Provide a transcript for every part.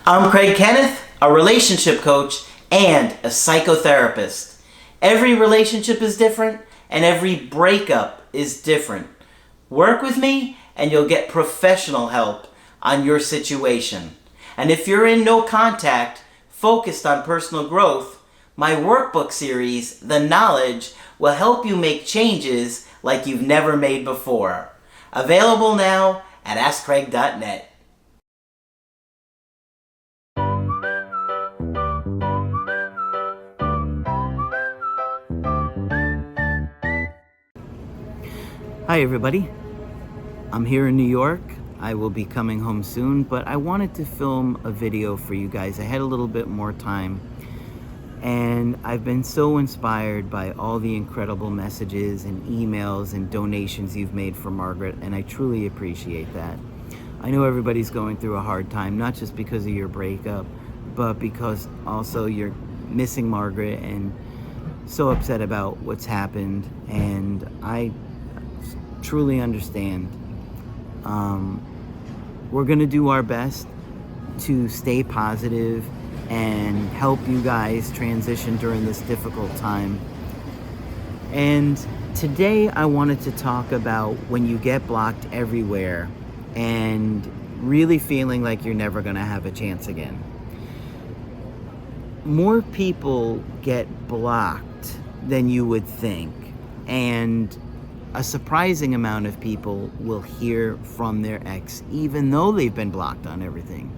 I'm Craig Kenneth, a relationship coach and a psychotherapist. Every relationship is different and every breakup is different. Work with me and you'll get professional help on your situation. And if you're in no contact, focused on personal growth, my workbook series, The Knowledge, will help you make changes like you've never made before. Available now at AskCraig.net. Hi everybody, I'm here in New York. I will be coming home soon, but I wanted to film a video for you guys. I had a little bit more time, and I've been so inspired by all the incredible messages and emails and donations you've made for Margaret, and I truly appreciate that. I know everybody's going through a hard time, not just because of your breakup, but because also you're missing Margaret and so upset about what's happened, and I truly understand. We're gonna do our best to stay positive and help you guys transition during this difficult time. And today I wanted to talk about when you get blocked everywhere and really feeling like you're never gonna have a chance again. More people get blocked than you would think, and a surprising amount of people will hear from their ex even though they've been blocked on everything.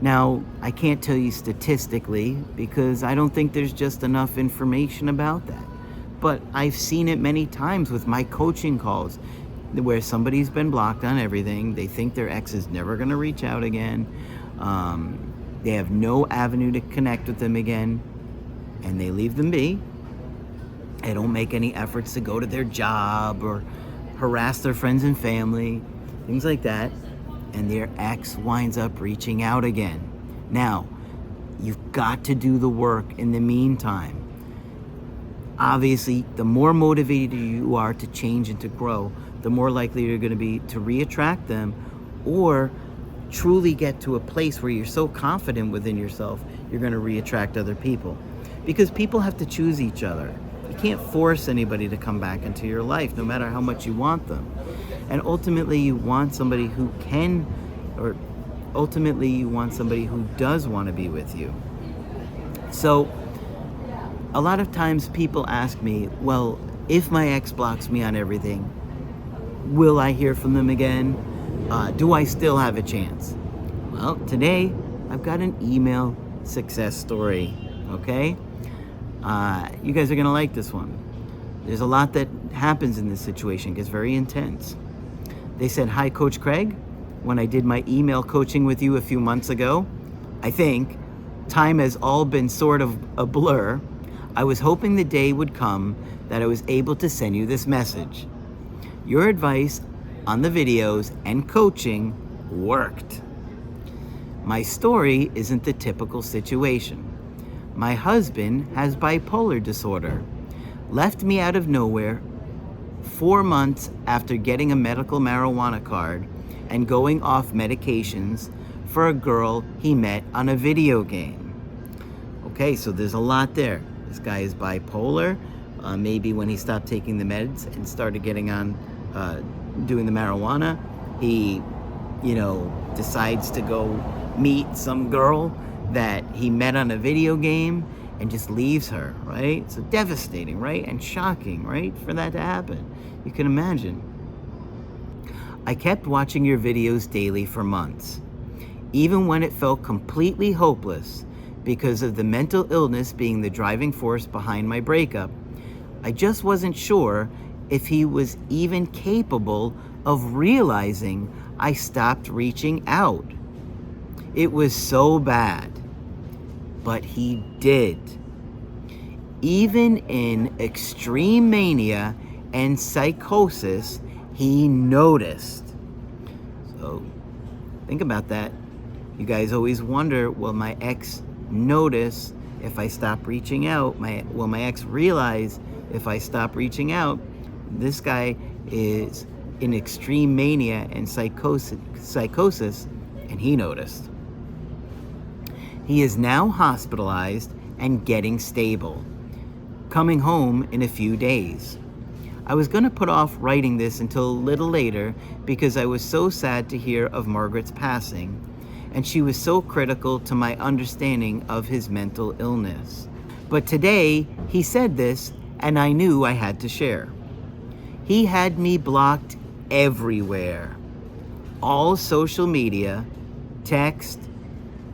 Now, I can't tell you statistically because I don't think there's just enough information about that. But I've seen it many times with my coaching calls where somebody's been blocked on everything. They think their ex is never gonna reach out again. They have no avenue to connect with them again, and they leave them be. They don't make any efforts to go to their job or harass their friends and family, things like that. And their ex winds up reaching out again. Now, you've got to do the work in the meantime. Obviously, the more motivated you are to change and to grow, the more likely you're going to be to reattract them or truly get to a place where you're so confident within yourself, you're going to reattract other people. Because people have to choose each other. You can't force anybody to come back into your life, no matter how much you want them. And ultimately, you want somebody who can, or ultimately, you want somebody who does want to be with you. So, a lot of times people ask me, well, if my ex blocks me on everything, will I hear from them again? Do I still have a chance? Well, today, I've got an email success story, okay? You guys are gonna like this one. There's a lot that happens in this situation. It gets very intense. They said, "Hi, Coach Craig. When I did my email coaching with you a few months ago, I think time has all been sort of a blur. I was hoping the day would come that I was able to send you this message. Your advice on the videos and coaching worked. My story isn't the typical situation. My husband has bipolar disorder, left me out of nowhere 4 months after getting a medical marijuana card and going off medications for a girl he met on a video game." Okay, so there's a lot there. This guy is bipolar. Maybe when he stopped taking the meds and started getting on doing the marijuana, he, decides to go meet some girl that he met on a video game and just leaves her, right? So devastating, right? And shocking, right? For that to happen. You can imagine. "I kept watching your videos daily for months, even when it felt completely hopeless because of the mental illness being the driving force behind my breakup. I just wasn't sure if he was even capable of realizing I stopped reaching out. It was so bad. But he did. Even in extreme mania and psychosis, he noticed." So think about that. You guys always wonder, will my ex notice if I stop reaching out? Will my ex realize if I stop reaching out? This guy is in extreme mania and psychosis, and he noticed. He is now hospitalized and getting stable, coming home in a few days. I was going to put off writing this until a little later because I was so sad to hear of Margaret's passing, and she was so critical to my understanding of his mental illness. But today, he said this, and I knew I had to share. He had me blocked everywhere. All social media, text,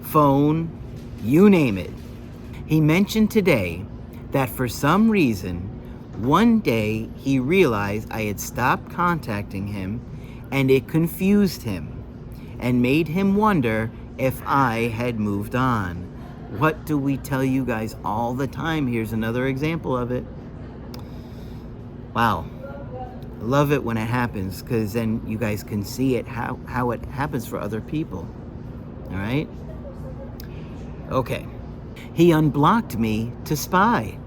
phone, you name it. He mentioned today that for some reason, one day he realized I had stopped contacting him, and it confused him and made him wonder if I had moved on. What do we tell you guys all the time? Here's another example of it. Wow. I love it when it happens, because then you guys can see it, how it happens for other people. All right? Okay. He unblocked me to spy.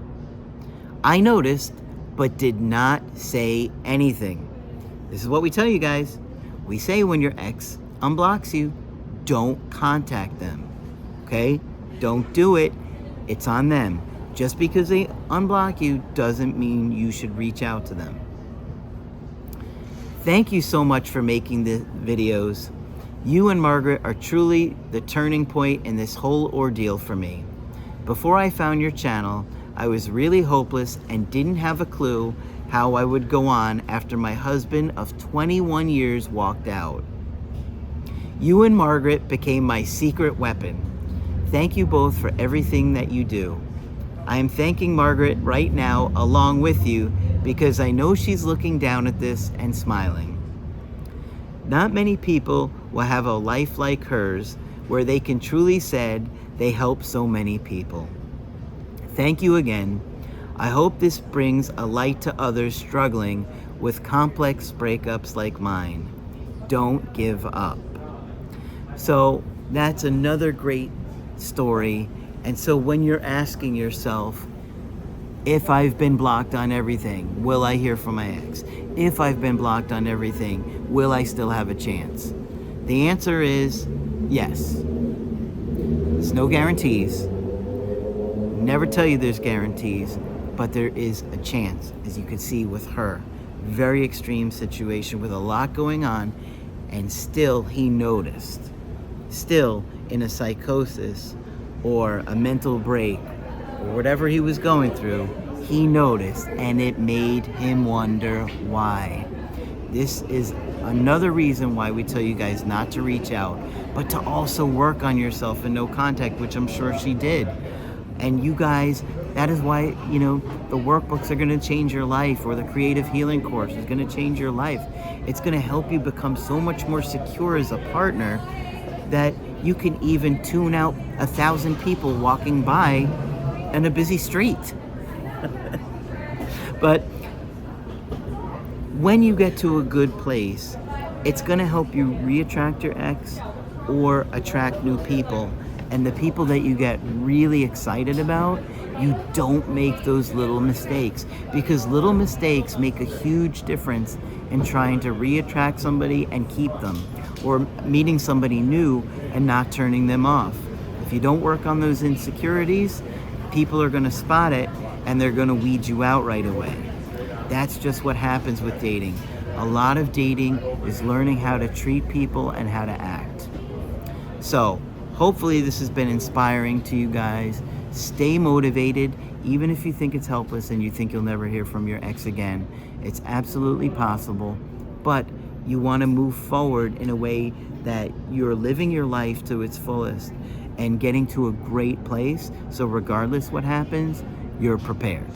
I noticed, but did not say anything. This is what we tell you guys. We say when your ex unblocks you, don't contact them. Okay? Don't do it. It's on them. Just because they unblock you doesn't mean you should reach out to them. Thank you so much for making the videos. You and Margaret are truly the turning point in this whole ordeal for me. Before I found your channel, I was really hopeless and didn't have a clue how I would go on after my husband of 21 years walked out. You and Margaret became my secret weapon. Thank you both for everything that you do. I am thanking Margaret right now along with you because I know she's looking down at this and smiling. Not many people will have a life like hers where they can truly say they help so many people. Thank you again. I hope this brings a light to others struggling with complex breakups like mine. Don't give up. So that's another great story. And so when you're asking yourself, if I've been blocked on everything, will I hear from my ex? If I've been blocked on everything, will I still have a chance? The answer is yes. There's no guarantees. Never tell you there's guarantees, but there is a chance, as you can see with her. Very extreme situation with a lot going on, and still he noticed. Still in a psychosis or a mental break or whatever he was going through, he noticed, and it made him wonder why. This is another reason why we tell you guys not to reach out, but to also work on yourself and no contact, which I'm sure she did. And you guys, that is why, the workbooks are going to change your life, or the creative healing course is going to change your life. It's going to help you become so much more secure as a partner that you can even tune out 1,000 people walking by in a busy street. But when you get to a good place, it's going to help you reattract your ex or attract new people. And the people that you get really excited about, you don't make those little mistakes, because little mistakes make a huge difference in trying to reattract somebody and keep them, or meeting somebody new and not turning them off. If you don't work on those insecurities, people are going to spot it and they're going to weed you out right away. That's just what happens with dating. A lot of dating is learning how to treat people and how to act. So, hopefully this has been inspiring to you guys. Stay motivated, even if you think it's helpless and you think you'll never hear from your ex again. It's absolutely possible, but you want to move forward in a way that you're living your life to its fullest and getting to a great place, so regardless what happens, you're prepared.